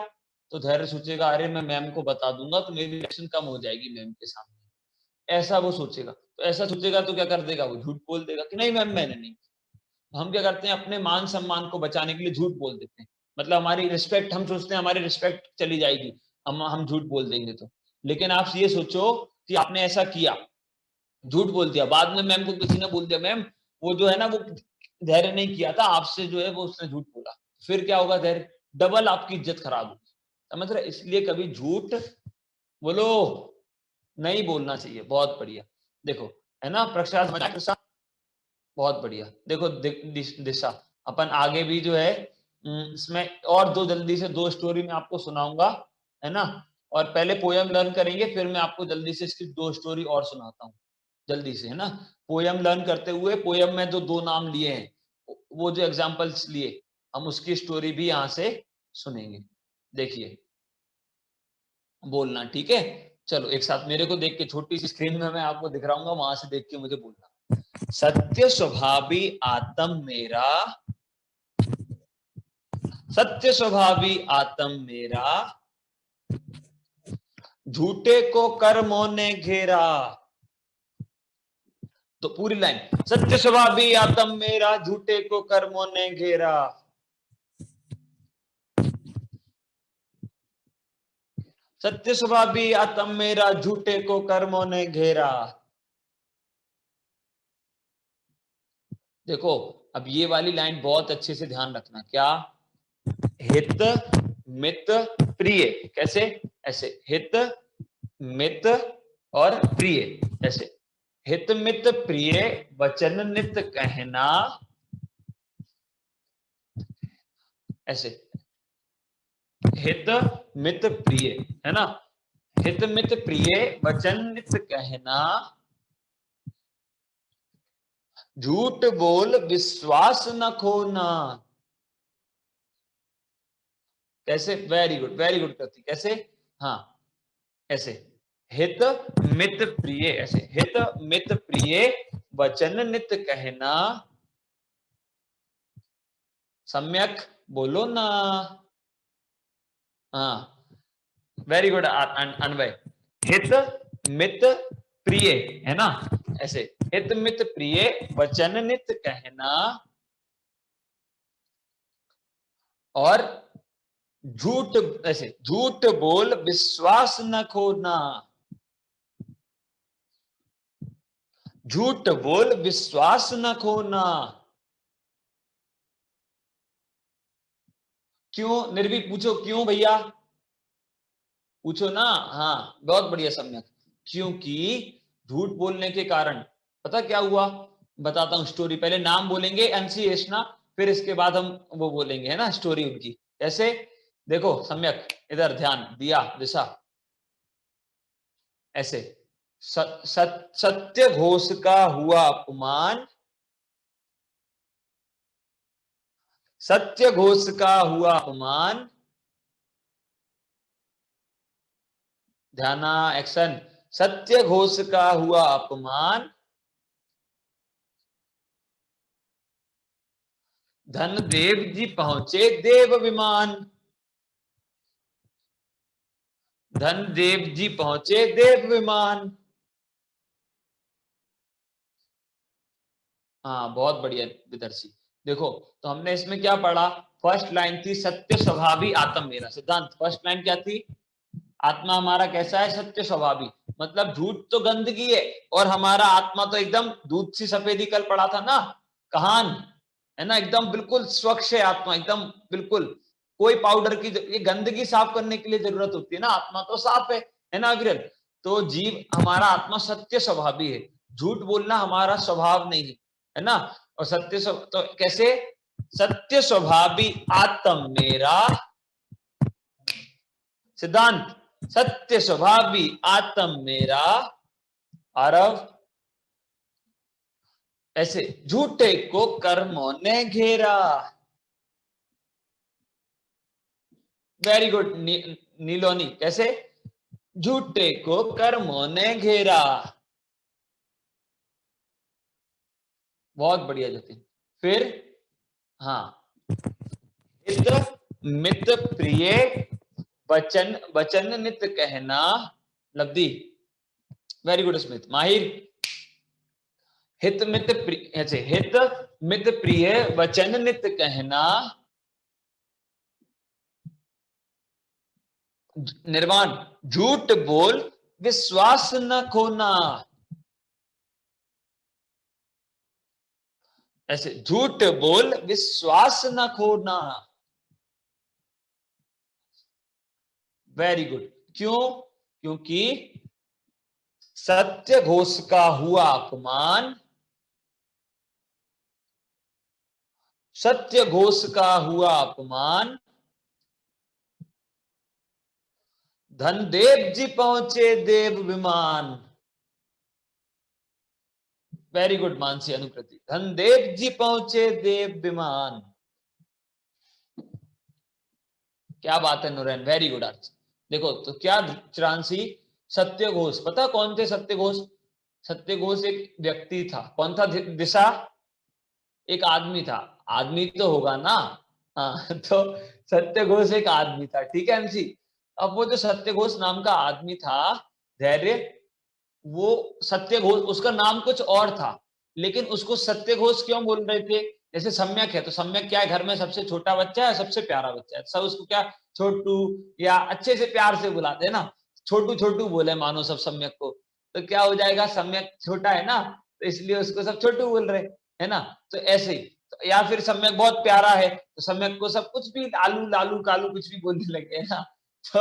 तो धैर्य सोचेगा अरे मैं मैम को बता दूंगा तो मेरी रिएक्शन कम हो जाएगी मैम के सामने, ऐसा वो सोचेगा। तो ऐसा सोचेगा तो क्या कर देगा, वो झूठ बोल देगा कि नहीं मैम मैंने नहीं। हम क्या करते हैं, अपने मान सम्मान को बचाने के लिए झूठ बोल देते हैं। मतलब हमारी रिस्पेक्ट, हम सोचते हैं हमारी रिस्पेक्ट चली जाएगी हम झूठ बोल देंगे तो। लेकिन आप ये सोचो कि आपने ऐसा किया, झूठ बोल दिया, बाद में मैम को किसी ने बोल दिया मैम वो जो है ना वो धैर्य नहीं किया था, आपसे जो है वो उसने झूठ बोला, फिर क्या होगा, धैर्य डबल आपकी इज्जत खराब होगी। समझ रहे? इसलिए कभी झूठ बोलो नहीं बोलना चाहिए। बहुत बढ़िया। देखो, है ना प्रसाद, बहुत बढ़िया। देखो दिशा, अपन आगे भी जो है इसमें और दो, जल्दी से दो स्टोरी मैं आपको सुनाऊंगा, है ना। और पहले पोयम लर्न करेंगे, फिर मैं आपको जल्दी से इसकी दो स्टोरी और सुनाता हूँ, जल्दी से, है ना। पोयम लर्न करते हुए, पोयम में जो दो नाम लिए हैं, वो जो एग्जांपल्स लिए, हम उसकी स्टोरी भी यहाँ से सुनेंगे। देखिए, बोलना, ठीक है। चलो एक साथ मेरे को देख के, छोटी सी स्क्रीन में मैं आपको दिखराऊंगा, वहां से देख के मुझे बोलना। सत्य स्वभावी आत्म मेरा, सत्य स्वभावी आत्म मेरा, झूठे को कर्मों ने घेरा। तो पूरी लाइन, सत्य स्वभावी आत्म मेरा, झूठे को कर्मों ने घेरा। सत्य स्वभावी आत्म मेरा, झूठे को कर्मों ने घेरा। देखो, अब ये वाली लाइन बहुत अच्छे से ध्यान रखना। क्या? हित मित प्रिय, कैसे? ऐसे, हित मित और प्रिय, ऐसे। हित मित प्रिय वचन नित कहना, ऐसे। हित मित प्रिय, है ना। हित मित प्रिय वचन नित कहना, झूठ बोल विश्वास न खोना। कैसे? वेरी गुड, वेरी गुड करती, कैसे? हाँ, ऐसे। हित मित प्रिय, ऐसे। हित मित प्रिय वचन नित कहना, सम्यक बोलो ना। हाँ, वेरी गुड अनवय। हित मित प्रिय, है ना, ऐसे। हित मित प्रिय वचन नित कहना, और झूठ, ऐसे, झूठ बोल विश्वास न खोना। झूठ बोल विश्वास न खोना। क्यों? निर्भीक पूछो, क्यों भैया? पूछो ना। हाँ, बहुत बढ़िया सम्यक। क्योंकि झूठ बोलने के कारण पता क्या हुआ, बताता हूँ स्टोरी। पहले नाम बोलेंगे अंशी एशना, फिर इसके बाद हम वो बोलेंगे, है ना, स्टोरी उनकी। ऐसे देखो सम्यक, इधर ध्यान दिया दिशा, ऐसे। सत्य घोष का हुआ अपमान, सत्य घोष का हुआ अपमान, ध्यान एक्शन, सत्य घोष का हुआ अपमान, धनदेव जी पहुंचे देव विमान, धनदेव जी पहुंचे देव विमान। हाँ बहुत बढ़िया विदर्शी। देखो तो हमने इसमें क्या पढ़ा, फर्स्ट लाइन थी सत्य स्वभावी आत्म मेरा सिद्धांत। फर्स्ट लाइन क्या थी, आत्मा हमारा कैसा है, सत्य स्वभावी, मतलब झूठ तो गंदगी है और हमारा आत्मा तो एकदम दूध सी सफेदी, कल पढ़ा था ना कहान, है ना, एकदम बिल्कुल स्वच्छ है आत्मा, एकदम बिल्कुल कोई पाउडर की, ये गंदगी साफ करने के लिए जरूरत होती है ना, आत्मा तो साफ है ना विरल। तो जीव हमारा आत्मा सत्य स्वभावी है, झूठ बोलना हमारा स्वभाव नहीं है ना। और सत्य तो कैसे, सत्य स्वभावी आत्म मेरा सिद्धांत, सत्य स्वभावी आत्म मेरा आरव, ऐसे झूठे को कर्मों ने घेरा। वेरी गुड नीलोनी, कैसे, झूठे को कर्मों ने घेरा, बहुत बढ़िया जतिन। फिर हाँ, हित मित प्रिय वचन, वचन नित कहना लब्धि, वेरी गुड स्मित माहिर। हित मित प्रिय, ऐसे हित मित प्रिय वचन नित कहना, निर्वाण झूठ बोल विश्वास न खोना, ऐसे झूठ बोल विश्वास न खोना, वेरी गुड। क्यों, क्योंकि सत्य घोष का हुआ अपमान, सत्य घोष का हुआ अपमान, धनदेव जी पहुंचे देव विमान, वेरी गुड मानसी अनुकृति, धनदेव जी पहुंचे देव विमान, क्या बात है नुरैन, वेरी गुड अर्थ। देखो तो क्या चिरांशी, सत्य घोष, पता कौन थे सत्य घोष, सत्य घोष एक व्यक्ति था, कौन था, दिशा एक आदमी था, आदमी तो होगा ना, हाँ तो सत्य घोष एक आदमी था, ठीक है एमसी। अब वो जो सत्य घोष नाम का आदमी था, धैर्य, वो सत्य घोष, उसका नाम कुछ और था, लेकिन उसको सत्य घोष क्यों बोल रहे थे, जैसे सम्यक है तो सम्यक क्या है, घर में सबसे छोटा बच्चा है, सबसे प्यारा बच्चा है, सब उसको क्या छोटू या अच्छे से प्यार से बुलाते हैं ना, छोटू छोटू बोले मानो सब सम्यक को, तो क्या हो जाएगा, सम्यक छोटा है ना, तो इसलिए उसको सब छोटू बोल रहे है ना। तो ऐसे ही तो, या फिर सम्यक बहुत प्यारा है तो सम्यक को सब कुछ भी आलू लालू कालू कुछ भी बोलने लगे, है ना। तो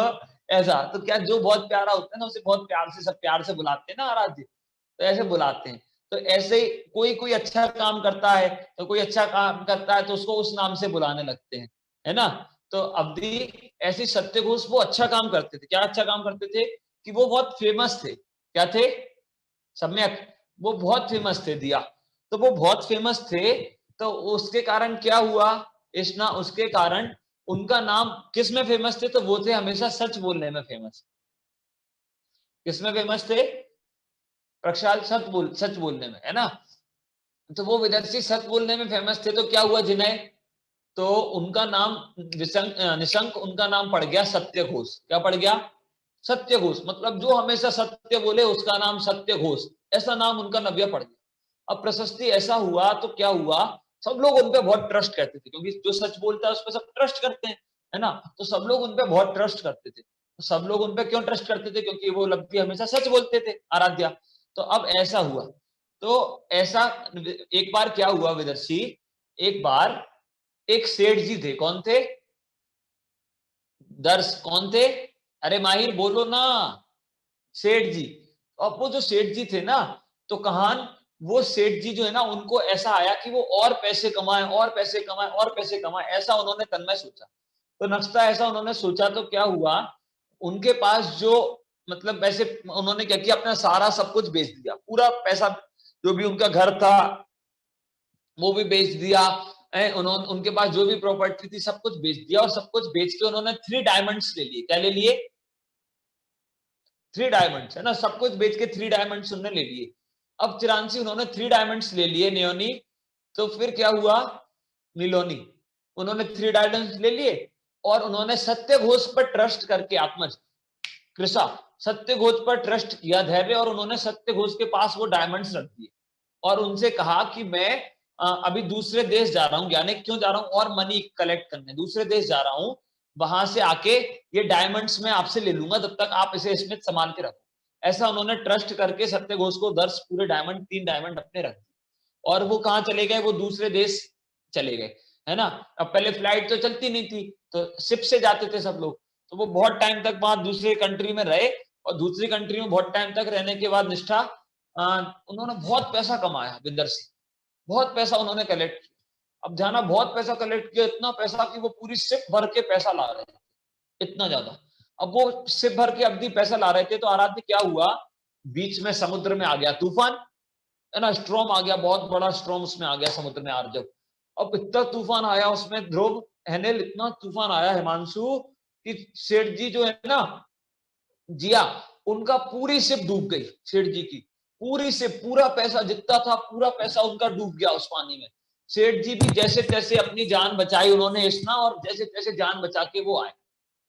ऐसा, तो क्या जो बहुत प्यारा होता है ना, उसे बहुत प्यार से सब प्यार से बुलाते हैं ना आराध्य, तो ऐसे बुलाते हैं। तो ऐसे ही कोई कोई अच्छा काम करता है, तो कोई अच्छा काम करता है तो उसको उस नाम से बुलाने लगते हैं, है ना। तो अवधि ऐसी सत्य घोष वो अच्छा काम करते थे, क्या अच्छा काम करते थे, कि वो बहुत फेमस थे, क्या थे, सम्यक, वो बहुत फेमस थे दिया, तो वो बहुत फेमस थे, तो उसके कारण क्या हुआ, इतना उसके कारण उनका नाम किस में फेमस थे, तो वो थे हमेशा सच बोलने में फेमस, किसमें फेमस थे, प्रक्षाल सच बोलने में, है ना। तो वो विदर्शी सच बोलने में फेमस थे, तो क्या हुआ जिन्हें, तो उनका नाम निशंक उनका नाम पड़ गया सत्य घोष, क्या पड़ गया, सत्य घोष, मतलब जो हमेशा सत्य बोले उसका नाम सत्य घोष, ऐसा नाम उनका नव्य पड़ गया। अब प्रशस्ति ऐसा हुआ तो क्या हुआ, सब लोग उन पे बहुत ट्रस्ट करते थे, क्योंकि जो सच बोलता है उस पर सब ट्रस्ट करते हैं, है ना, तो सब लोग उन पे बहुत ट्रस्ट करते थे। तो सब लोग उन पे क्यों ट्रस्ट करते थे, क्योंकि वो लब्धि हमेशा सच बोलते थे, आराध्या। तो अब ऐसा हुआ, तो ऐसा एक बार क्या हुआ विदर्शी, एक बार एक सेठ जी थे, कौन थे, दर्श कौन थे, अरे माहिर बोलो ना, सेठ जी। अब वो जो सेठ जी थे ना, तो कहान वो सेठ जी जो है ना, उनको ऐसा आया कि वो और पैसे कमाएं और पैसे कमाएं और पैसे कमाएं, ऐसा उन्होंने तन में सोचा। तो नक्शा ऐसा उन्होंने सोचा, तो क्या हुआ, उनके पास जो मतलब पैसे, उन्होंने क्या किया, अपना सारा सब कुछ बेच दिया, पूरा पैसा, जो भी उनका घर था वो भी बेच दिया, उन्होंने उनके पास जो भी प्रॉपर्टी थी सब कुछ बेच दिया, और सब कुछ बेच के उन्होंने 3 डायमंड्स ले लिए। क्या ले लिए? 3 डायमंड्स, है ना, सब कुछ बेच के 3 डायमंड्स उन्होंने ले लिए। अब चिरांशी उन्होंने 3 डायमंड्स ले लिए नियोनी, तो फिर क्या हुआ? नीलोनी, उन्होंने 3 डायमंड्स ले लिए और उन्होंने सत्य घोष पर ट्रस्ट करके, आत्मज कृषा सत्य घोष पर ट्रस्ट किया, धैर्य, और उन्होंने सत्य घोष के पास वो डायमंड्स रख दिए और उनसे कहा कि मैं अभी दूसरे देश जा रहा हूं, यानी क्यों जा रहा हूं? और मनी कलेक्ट करने दूसरे देश जा रहा हूं, वहां से आके ये डायमंड्स मैं आपसे ले लूंगा, तब तक आप इसे इसमें संभाल के रखो। ऐसा उन्होंने ट्रस्ट करके सत्य घोष को 10 पूरे डायमंड, 3 डायमंड अपने रख दिए। और वो कहाँ चले गए? वो दूसरे देश चले गए, है ना। अब पहले फ्लाइट तो चलती नहीं थी, तो शिप से जाते थे सब लोग, तो वो बहुत टाइम तक वहां दूसरे कंट्री में रहे, और दूसरी कंट्री में बहुत टाइम तक रहने के बाद निष्ठा उन्होंने बहुत पैसा कमाया विदर से, बहुत पैसा उन्होंने कलेक्ट किया। अब जाना, बहुत पैसा कलेक्ट किया, इतना पैसा कि वो पूरी शिप भर के पैसा ला रहे थे, इतना ज्यादा। अब वो शिप भर के अवधि पैसा ला रहे थे, तो आराध्य क्या हुआ? बीच में समुद्र में आ गया तूफान, है ना, स्ट्रॉम आ गया, बहुत बड़ा स्ट्रॉम उसमें आ गया समुद्र में आर्जव। अब इतना तूफान आया उसमें, ध्रुव, हेनेल, इतना तूफान आया हिमांशु कि सेठ जी जो है ना, जिया, उनका पूरी शिप डूब गई। सेठ जी की पूरी शिप, पूरा पैसा जितना था पूरा पैसा उनका डूब गया उस पानी में। सेठ जी भी जैसे तैसे अपनी जान बचाई उन्होंने स्ना, और जैसे तैसे जान बचा के वो आए।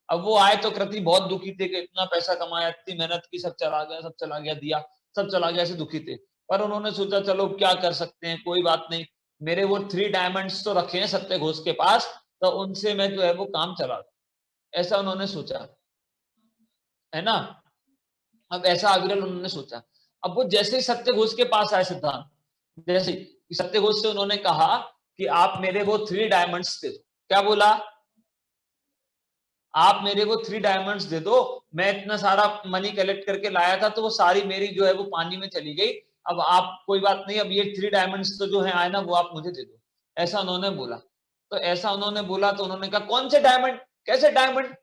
अब वो आए तो कृति बहुत दुखी थे कि इतना पैसा कमाया, इतनी मेहनत की, सब चला गया, सब चला गया, दिया सब चला गया, ऐसे दुखी थे। पर उन्होंने सोचा चलो क्या कर सकते हैं, कोई बात नहीं, मेरे वो 3 डायमंड्स तो रखे हैं सत्य घोष के पास, तो उनसे मैं जो है वो काम चला, ऐसा उन्होंने सोचा, है ना। अब ऐसा अविरल उन्होंने सोचा। अब वो जैसे ही सत्य घोष के पास आए सिद्धांत, जैसे सत्य घोष से उन्होंने कहा कि आप मेरे वो 3 डायमंड्स दे दो। क्या बोला? आप मेरे वो 3 डायमंड्स दे दो, मैं इतना सारा मनी कलेक्ट करके लाया था, तो वो सारी मेरी जो है वो पानी में चली गई। अब आप कोई बात नहीं, अब ये 3 डायमंड्स तो जो है आए ना, वो आप मुझे दे दो, ऐसा उन्होंने बोला। तो ऐसा उन्होंने बोला तो उन्होंने कहा कौन से डायमंड, कैसे डायमंड?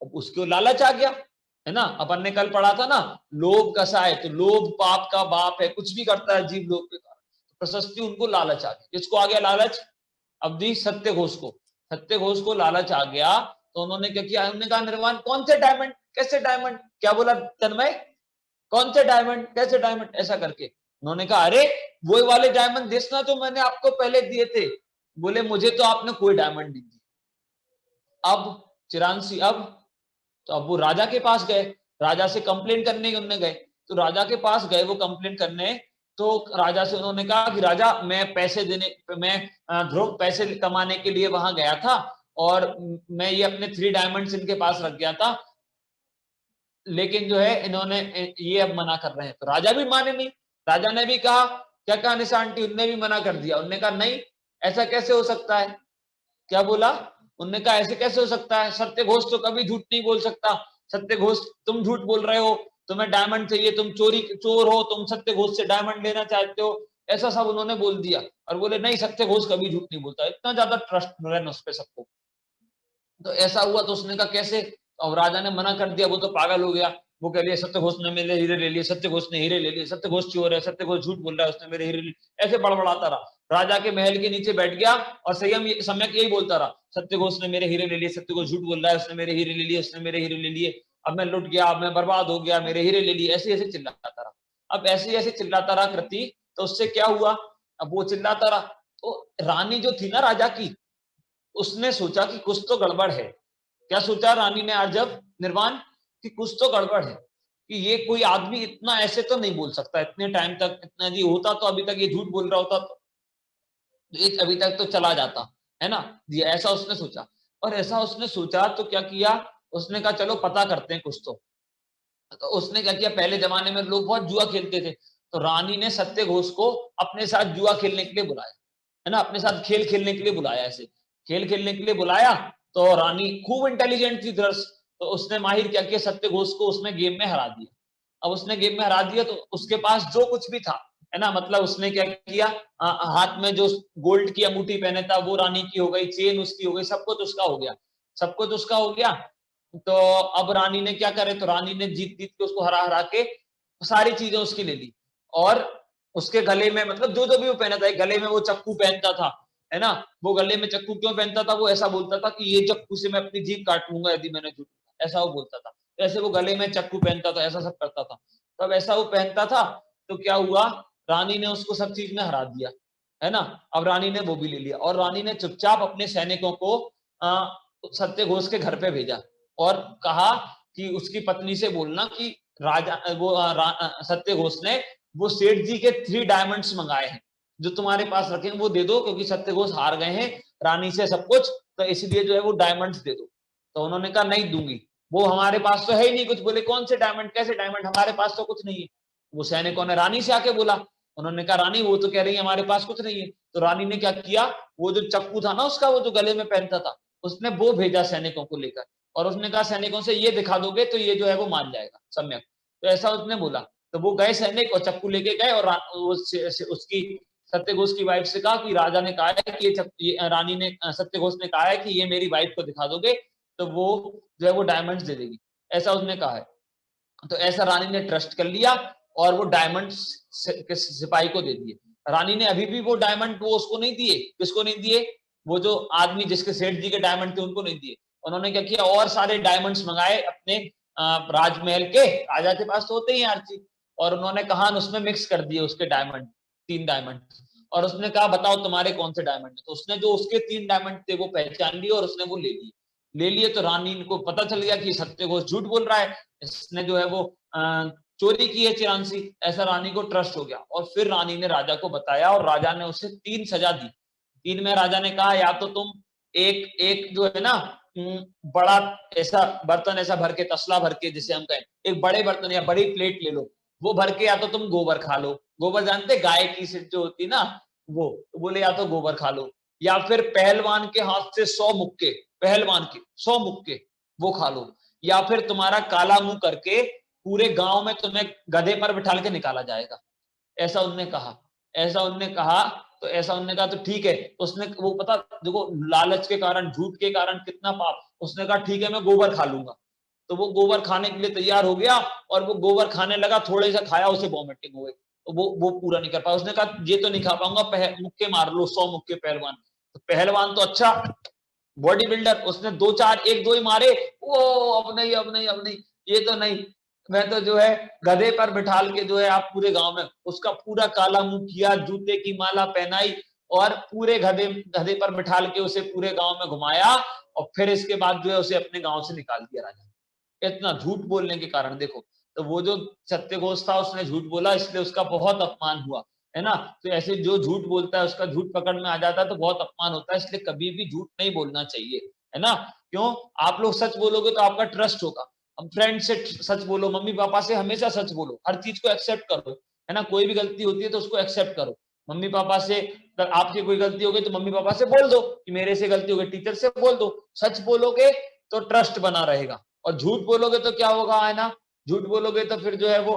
अब उसको लालच आ गया, है ना। अपन ने कल पढ़ा था ना, लोभ कसा है, तो लोभ पाप का बाप है, कुछ भी करता है जीव लोभ के कारण। प्रशस्ति, उनको लालच आ गया। किसको आ गया लालच? अब दी सत्य घोष को, सत्य घोष को लालच आ गया, तो उन्होंने क्या किया? उन्होंने कहा निर्वाण कौन से डायमंड, कैसे डायमंड? क्या बोला तन्मय? कौन से डायमंड, कैसे डायमंड? ऐसा करके उन्होंने कहा अरे वो वाले डायमंड देना जो मैंने आपको पहले दिए थे। बोले मुझे तो आपने कोई डायमंड नहीं दी। अब चिरांशी, तो अब वो राजा के पास गए, राजा से कंप्लेंट करने उन्होंने गए, तो राजा के पास गए वो कंप्लेंट करने। तो राजा से उन्होंने कहा कि राजा मैं पैसे देने, मैं ध्रुव पैसे कमाने के लिए वहां गया था, और मैं ये अपने 3 डायमंड्स इनके पास रख गया था, लेकिन जो है इन्होंने ये अब मना कर रहे हैं। तो राजा भी माने नहीं, राजा ने भी कहा, क्या कहा निशा आंटी? उनने भी मना कर दिया। उनने कहा नहीं, ऐसा कैसे हो सकता है? क्या बोला? उन्होंने कहा ऐसे कैसे हो सकता है, सत्य घोष तो कभी झूठ नहीं बोल सकता। सत्य घोष तुम झूठ बोल रहे हो, तुम्हें डायमंड चाहिए, तुम चोर हो, तुम सत्य घोष से डायमंड लेना चाहते हो, ऐसा सब उन्होंने बोल दिया। और बोले नहीं, सत्य घोष कभी झूठ नहीं बोलता। इतना ज्यादा ट्रस्ट रहना उस पर सबको। तो ऐसा हुआ, तो उसने कहा कैसे? और राजा ने मना कर दिया, वो तो पागल हो गया। वो कह लिया सत्य घोष ने मेरे हीरे ले लिए, सत्य घोष ने हीरे ले लिए, सत्य घोष चोर है, सत्य घोष झूठ बोल रहा है, उसने मेरे हीरे लिए, ऐसे बड़बड़ाता रहा। राजा के महल के नीचे बैठ गया और सम्यक यही बोलता रहा, सत्य घोष ने मेरे हीरे ले लिए, सत्य घोष झूठ बोल रहा है, उसने मेरे हीरे ले लिए, उसने मेरे हीरे ले लिए, अब मैं लुट गया, अब मैं बर्बाद हो गया, मेरे हीरे ले लिए, ऐसे ऐसे चिल्लाता रहा। अब ऐसे ऐसे चिल्लाता रहा कृति, तो उससे क्या हुआ? अब वो चिल्लाता रहा, तो रानी जो थी ना राजा की, उसने सोचा कि कुछ तो गड़बड़ है। क्या सोचा रानी ने आर्जव निर्वाण? कि कुछ तो गड़बड़ है, कि ये कोई आदमी इतना ऐसे तो नहीं बोल सकता, इतने टाइम तक इतना जी होता तो अभी तक ये झूठ बोल रहा होता, तो ये अभी तक तो चला जाता, है ना। ये ऐसा उसने सोचा, और ऐसा उसने सोचा तो क्या किया? उसने कहा चलो पता करते हैं कुछ तो उसने क्या किया? पहले जमाने में लोग बहुत जुआ खेलते थे, तो रानी ने सत्य घोष को अपने साथ जुआ खेलने के लिए बुलाया, है ना, अपने साथ खेल खेलने के लिए बुलाया, ऐसे खेल खेलने के लिए बुलाया। तो रानी खूब इंटेलिजेंट थी दर्श, तो उसने माहिर क्या किया? सत्य घोष को उसने गेम में हरा दिया। अब उसने गेम में हरा दिया, तो उसके पास जो कुछ भी था, है ना, मतलब उसने क्या किया? हाथ में जो गोल्ड की अंगूठी पहने था वो रानी की हो गई, चेन उसकी हो गई, सब कुछ उसका हो गया, सब कुछ उसका हो गया। तो अब रानी ने क्या करे? तो रानी ने जीत जीत के उसको हरा हरा के सारी चीजें उसकी ले ली, और उसके गले में, मतलब जो जो भी वो पहना था, गले में वो चक्कू पहनता था, है ना। वो गले में चक्कू क्यों पहनता था? वो ऐसा बोलता था कि ये चक्कू से मैं अपनी जीभ काट लूंगा यदि मैंने झूठ, ऐसा वो बोलता था। ऐसे वो गले में चक्कू पहनता था, ऐसा सब करता था। तब ऐसा वो पहनता था तो क्या हुआ, रानी ने उसको सब चीज में हरा दिया, है ना। अब रानी ने वो भी ले लिया और रानी ने चुपचाप अपने सैनिकों को सत्यघोष के घर पे भेजा और कहा कि उसकी पत्नी से बोलना कि राजा वो सत्यघोष ने वो सेठ जी के 3 डायमंड्स मंगाए हैं, जो तुम्हारे पास रखे हैं वो दे दो, क्योंकि सत्यघोष हार गए हैं रानी से सब कुछ, तो इसलिए जो है वो डायमंड्स दे दो। तो उन्होंने कहा नहीं दूंगी, वो हमारे पास तो है ही नहीं कुछ। बोले कौन से डायमंड, कैसे डायमंड, हमारे पास तो कुछ नहीं है। वो सैनिकों ने रानी से आके बोला, उन्होंने कहा रानी वो तो कह रही है हमारे पास कुछ नहीं है। तो रानी ने क्या किया, वो जो चक्कू था ना उसका, वो जो गले में पहनता था, उसने वो भेजा सैनिकों को लेकर, और उसने कहा सैनिकों से ये दिखा दोगे तो ये जो है वो मान जाएगा सम्यक। तो ऐसा उसने बोला। तो वो गए सैनिक और चक्कू लेके गए और उसकी सत्यघोष की वाइफ से कहा कि राजा ने कहा है कि ये रानी ने, सत्यघोष ने कहा है कि ये मेरी वाइफ को दिखा दोगे तो वो जो है वो डायमंड्स दे देगी, ऐसा उसने कहा है। तो ऐसा रानी ने ट्रस्ट कर लिया और वो डायमंड सिपाही को दे दिए। रानी ने अभी भी वो डायमंड वो उसको नहीं दिए। किसको नहीं दिए? वो जो आदमी जिसके सेठ जी के डायमंड थे उनको नहीं दिए। उन्होंने क्या किया, और सारे डायमंड्स मंगाए अपने राजमहल के, राजा के पास तो होते ही हर चीज, और उन्होंने कहा उसमें मिक्स कर दिए उसके डायमंड, 3 डायमंड, और उसने कहा बताओ तुम्हारे कौन से डायमंड है। तो उसने जो उसके 3 डायमंड थे वो पहचान लिए और उसने वो ले लिए। तो रानी को पता चल गया कि सत्यघोष झूठ बोल रहा है, इसने जो है वो चोरी की है चिरांसी, ऐसा रानी को ट्रस्ट हो गया। और फिर रानी ने राजा को बताया और राजा ने उसे 3 सजा दी। 3 में राजा ने कहा या तो तुम एक जो है ना बड़ा ऐसा बर्तन ऐसा भर के, तसला भर के जिसे हम कहें, एक बड़े बर्तन या बड़ी प्लेट ले लो, वो भर के या तो तुम गोबर खा लो। गोबर जानते, गाय की सिट जो होती ना, वो बोले या तो गोबर खा लो, या फिर पहलवान के हाथ से 100 मुक्के, पहलवान के 100 मुक्के वो खा लो, या फिर तुम्हारा काला मुंह करके पूरे गांव में तुम्हें गधे पर बिठाल के निकाला जाएगा। ऐसा उनने कहा, ऐसा उनने कहा। तो ऐसा उनने कहा तो ठीक है। उसने वो पता देखो लालच के कारण, झूठ के कारण कितना पाप। उसने कहा ठीक है मैं गोबर खा लूंगा। तो वो गोबर खाने के लिए तैयार हो गया और वो गोबर खाने लगा, थोड़े सा खाया, उसे वॉमिटिंग हो गई। तो वो पूरा नहीं कर पाया। उसने कहा ये तो नहीं खा पाऊंगा, मुक्के मार लो 100 मुक्के पहलवान। तो पहलवान तो अच्छा बॉडी बिल्डर, उसने 2-4 1-2 ही मारे, वो अब नहीं अब नहीं अब नहीं, ये तो नहीं, मैं तो जो है गधे पर बिठाल के जो है आप पूरे गांव में, उसका पूरा काला मुंह किया, जूते की माला पहनाई और पूरे गधे पर बिठाल के उसे पूरे गांव में घुमाया, और फिर इसके बाद जो है उसे अपने गांव से निकाल दिया राजा। इतना झूठ बोलने के कारण देखो। तो वो जो सत्यघोष था उसने झूठ बोला, इसलिए उसका बहुत अपमान हुआ, है ना। तो ऐसे जो झूठ बोलता है उसका झूठ पकड़ में आ जाता है तो बहुत अपमान होता है, इसलिए कभी भी झूठ नहीं बोलना चाहिए, है ना। क्यों? आप लोग सच बोलोगे तो आपका ट्रस्ट होगा। अब फ्रेंड से सच बोलो, मम्मी पापा से हमेशा सच बोलो, हर चीज को एक्सेप्ट करो, है ना। कोई भी गलती होती है तो उसको एक्सेप्ट करो। मम्मी पापा से आपकी कोई गलती हो गई तो मम्मी पापा से बोल दो कि मेरे से गलती हो गई, टीचर से बोल दो। सच बोलोगे तो ट्रस्ट बना रहेगा, और झूठ बोलोगे तो क्या होगा, है ना। झूठ बोलोगे तो फिर जो है वो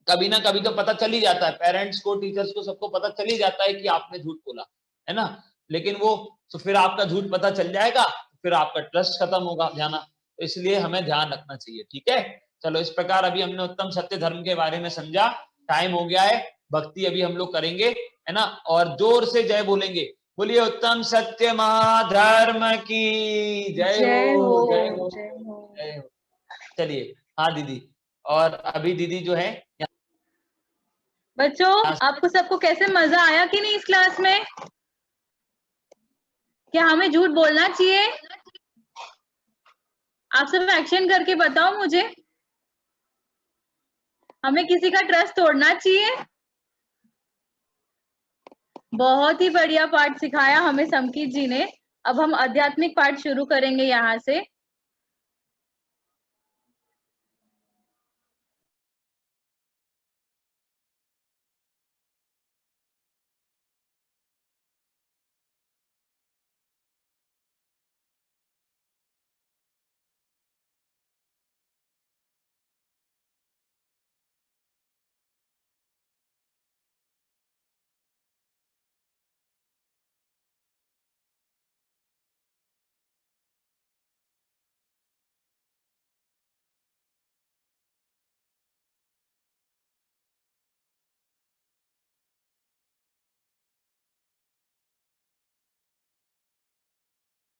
कभी ना कभी तो पता चल ही जाता है, पेरेंट्स को, टीचर्स को, सबको पता चल ही जाता है कि आपने झूठ बोला, है ना। लेकिन वो तो फिर आपका झूठ पता चल जाएगा, फिर आपका ट्रस्ट खत्म होगा जाना। तो इसलिए हमें ध्यान रखना चाहिए, ठीक है। चलो इस प्रकार अभी हमने उत्तम सत्य धर्म के बारे में समझा। टाइम हो गया है, भक्ति अभी हम लोग करेंगे, है ना। और जोर से जय बोलेंगे, बोलिए उत्तम सत्य महाधर्म की जय हो, जय हो, जय हो। चलिए, हाँ दीदी। और अभी दीदी जो है बच्चों, आपको सबको कैसे मजा आया कि नहीं इस क्लास में? क्या हमें झूठ बोलना चाहिए? आप सब एक्शन करके बताओ मुझे। हमें किसी का ट्रस्ट तोड़ना चाहिए? बहुत ही बढ़िया पाठ सिखाया हमें समकीत जी ने। अब हम आध्यात्मिक पाठ शुरू करेंगे यहाँ से।